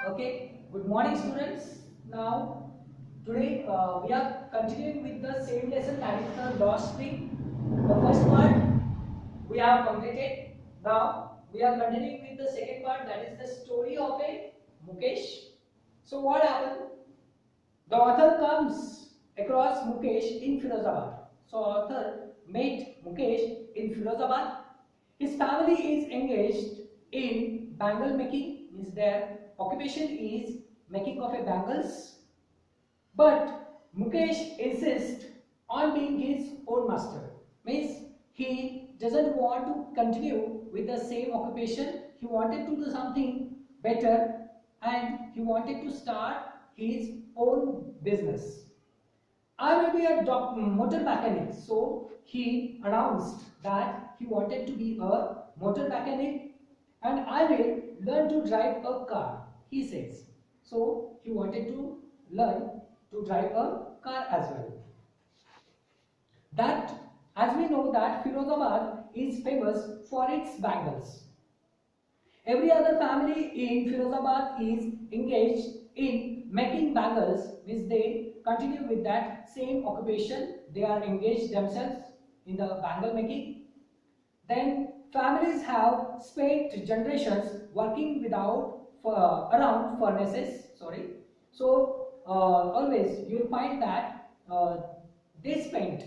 Okay, good morning students. Now today we are continuing with the same lesson, that is the lost string. The first part we have completed. Now we are continuing with the second part, that is the story of a Mukesh. So what happened? The author comes across Mukesh in Firozabad. So author met Mukesh in Firozabad. His family is engaged in bangle making, means their occupation is making of a bangles. But Mukesh insists on being his own master, means he doesn't want to continue with the same occupation. He wanted to do something better and he wanted to start his own business. I will be a motor mechanic. So he announced that he wanted to be a motor mechanic and I will learn to drive a car, he says. So he wanted to learn to drive a car as well. That, as we know that Firozabad is famous for its bangles. Every other family in Firozabad is engaged in making bangles, means they continue with that same occupation. They are engaged themselves in the bangle making. Then families have spent generations working around furnaces. So always you will find that they spent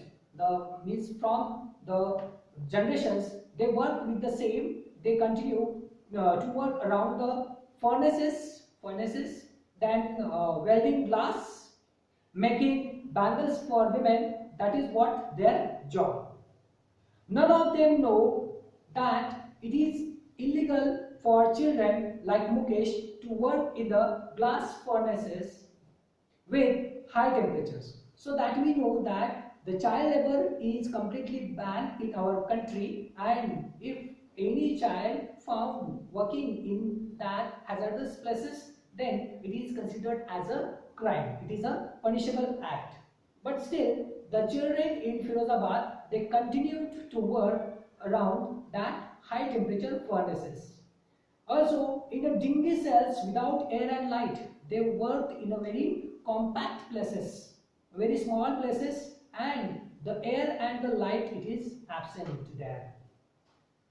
means from the generations they work with the same. They continue to work around the furnaces. Then welding glass, making bangles for women. That is what their job. None of them know that it is illegal for children like Mukesh to work in the glass furnaces with high temperatures. So that we know that the child labor is completely banned in our country, and if any child found working in that hazardous places, then it is considered as a crime. It is a punishable act. But still, the children in Firozabad, they continued to work around that high temperature furnaces. Also, in the dingy cells without air and light, they worked in a very compact places, very small places, and the air and the light, it is absent there.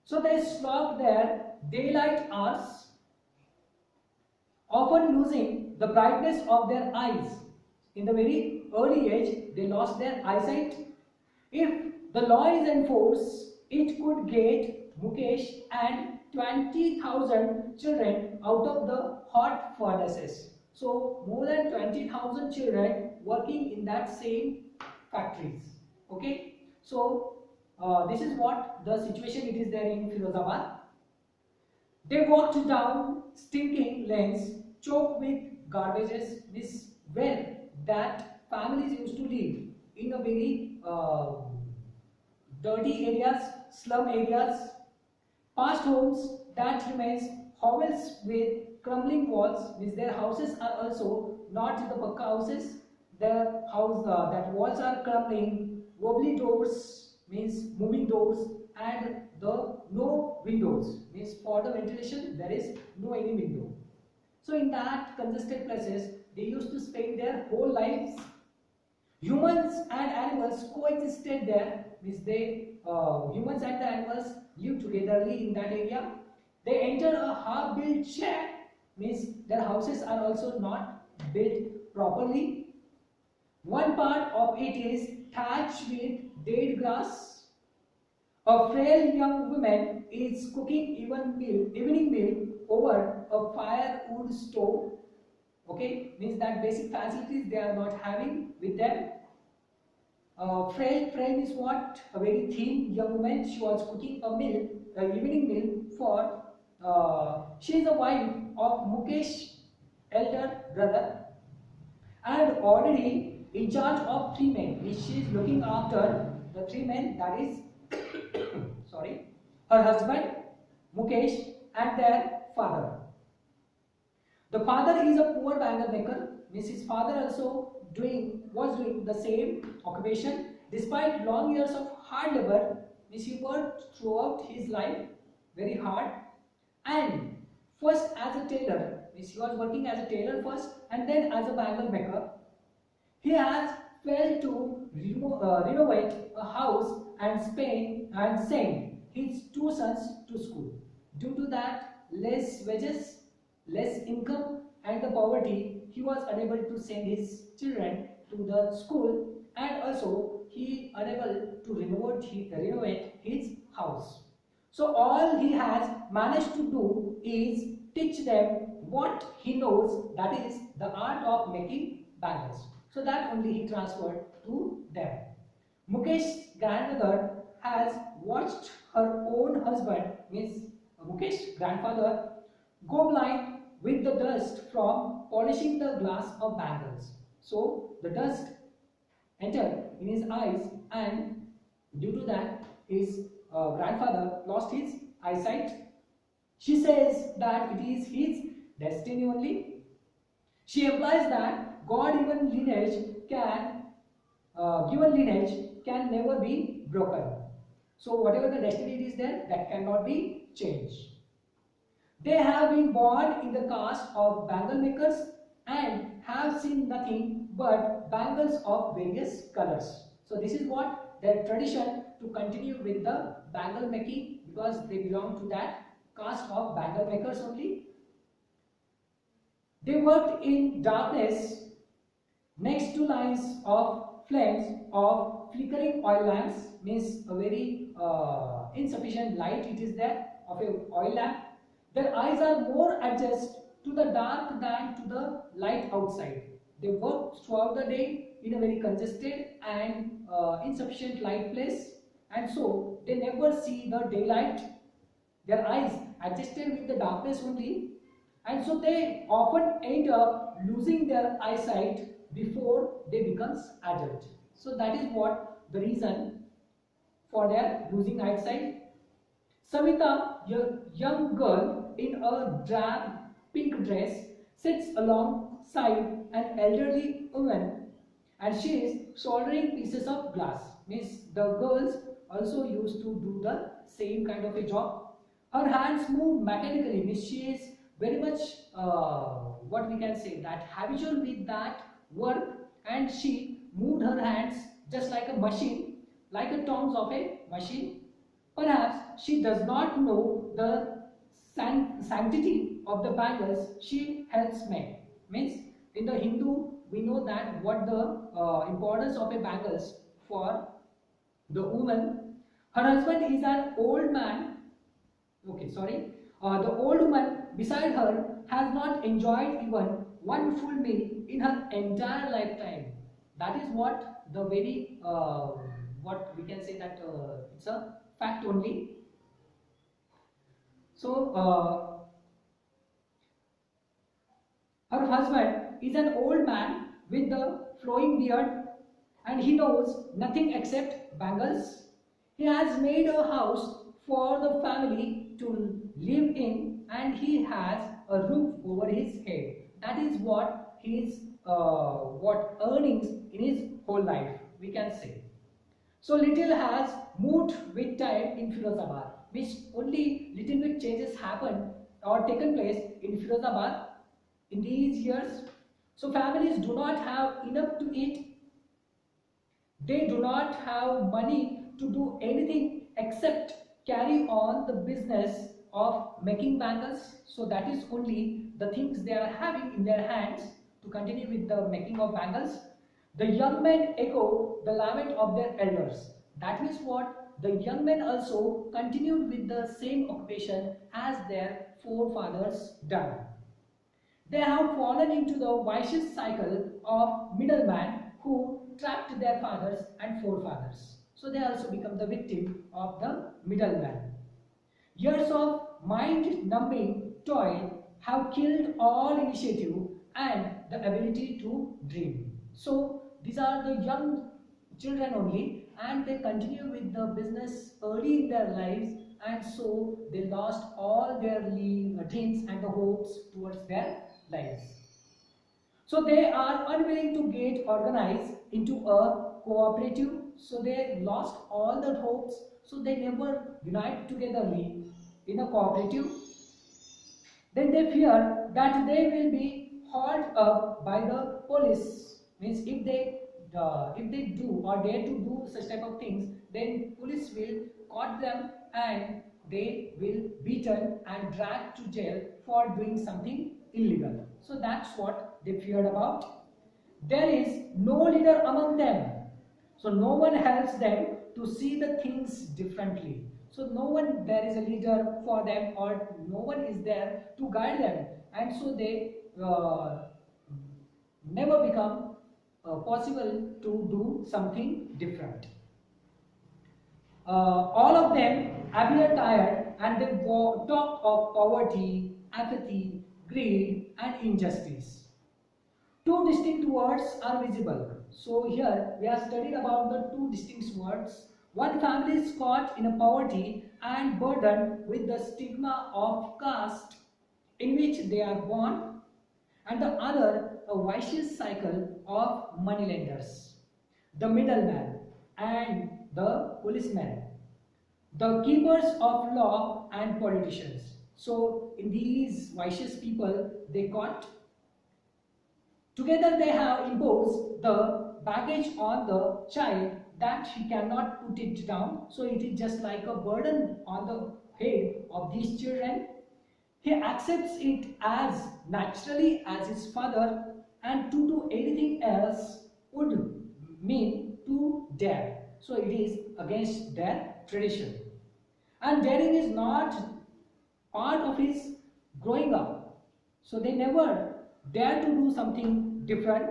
So they slogged their daylight hours, often losing the brightness of their eyes. In the very early age, they lost their eyesight. If the law is enforced, it could get Mukesh and 20,000 children out of the hot furnaces. So more than 20,000 children working in that same factories. Okay. So this is what the situation it is there in Firozabad. They walked down stinking lanes choked with garbages, this where that families used to live in a very dirty areas, slum areas, past homes that remains hovels with crumbling walls, means their houses are also not the Pakka houses. Their house, that walls are crumbling, wobbly doors, means moving doors, and the no windows, means for the ventilation there is no any window. So in that congested places, they used to spend their whole lives. Humans and animals coexisted there, means humans and the animals live togetherly in that area. They enter a half-built shed, means their houses are also not built properly. One part of it is thatched with dead grass. A frail young woman is cooking evening meal over a firewood stove. Okay, means that basic facilities they are not having with them. Frail means what? A very thin young woman. She was cooking a meal, evening meal for. She is the wife of Mukesh, elder brother, and already in charge of 3 men. Which she is looking after the 3 men. That is, sorry, her husband Mukesh and their father. The father is a poor bangle maker, means his father also was doing the same occupation. Despite long years of hard labor, means he worked throughout his life very hard, and First as a tailor, means he was working as a tailor first and then as a bangle maker. He has failed to renovate a house and send his two sons to school. Due to that, less wages, less income, and the poverty, he was unable to send his children to the school, and also he unable to renovate his house. So all he has managed to do is teach them what he knows, that is the art of making bangles. So that only he transferred to them. Mukesh's grandmother has watched her own husband, means Mukesh's grandfather, go blind with the dust from polishing the glass of bangles. So the dust entered in his eyes, and due to that his grandfather lost his eyesight. She says that it is his destiny only. She implies that God given lineage can never be broken. So whatever the destiny is there, that cannot be changed. They have been born in the caste of bangle makers and have seen nothing but bangles of various colors. So this is what their tradition to continue with the bangle making, because they belong to that caste of bangle makers only. They worked in darkness next to lines of flames of flickering oil lamps, means a very insufficient light it is there of a oil lamp. Their eyes are more adjusted to the dark than to the light outside. They work throughout the day in a very congested and insufficient light place, and so they never see the daylight. Their eyes adjusted with the darkness only, and so they often end up losing their eyesight before they becomes adult. So that is what the reason for their losing eyesight. Savita, a young girl in a drab pink dress, sits alongside an elderly woman, and she is soldering pieces of glass. Means the girls also used to do the same kind of a job. Her hands move mechanically, means she is very much what we can say that habitual with that work, and she moved her hands just like a machine, like the tongues of a machine. Perhaps she does not know the sanctity of the bangles she helps make. Means in the Hindu we know that what the importance of a bangles for the woman. Her husband is an old man. Okay, sorry. The old woman beside her has not enjoyed even one full meal in her entire lifetime. That is what the very what we can say that it's a fact only. So her husband is an old man with the flowing beard, and he knows nothing except bangles. He has made a house for the family to live in, and he has a roof over his head. That is what his what earnings in his whole life, we can say. So little has moved with time in Firozabad, which only little bit changes happened or taken place in Firozabad in these years. So families do not have enough to eat. They do not have money to do anything except carry on the business of making bangles. So that is only the things they are having in their hands to continue with the making of bangles. The young men echo the lament of their elders. That means what? The young men also continued with the same occupation as their forefathers done. They have fallen into the vicious cycle of middlemen who trapped their fathers and forefathers. So they also become the victim of the middleman. Years of mind-numbing toil have killed all initiative and the ability to dream. So these are the young children only, and they continue with the business early in their lives, and so they lost all their dreams and the hopes towards their lives. So they are unwilling to get organized into a cooperative, so they lost all their hopes, so they never unite togetherly in a cooperative. then they fear that they will be hauled up by the police. Means if they do or dare to do such type of things, then police will caught them and they will beaten and dragged to jail for doing something illegal. So that's what they feared about. There is no leader among them. So no one helps them to see the things differently. So no one there is a leader for them, or no one is there to guide them, and so they never become possible to do something different. All of them appear tired and they talk of poverty, apathy, greed and injustice. Two distinct words are visible. So here we are studying about the two distinct words. One family is caught in a poverty and burdened with the stigma of caste in which they are born, and the other a vicious cycle of moneylenders, the middleman and the policeman, the keepers of law and politicians. So in these vicious people they caught. Together they have imposed the baggage on the child that he cannot put it down. So it is just like a burden on the head of these children. He accepts it as naturally as his father, and to do anything else would mean to dare. So it is against their tradition. And daring is not part of his growing up. So they never dare to do something different.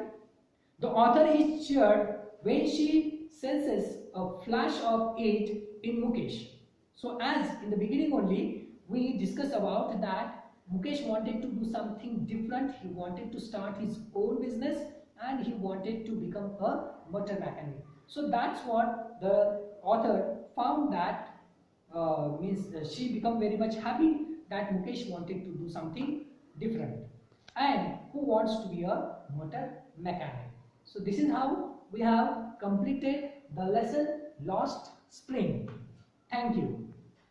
The author is cheered when she senses a flash of it in Mukesh. So as in the beginning only we discussed about that Mukesh wanted to do something different. He wanted to start his own business and he wanted to become a motor mechanic. So that's what the author found, that means she became very much happy that Mukesh wanted to do something different and who wants to be a motor mechanic. So this is how we have completed the lesson Lost Spring. Thank you.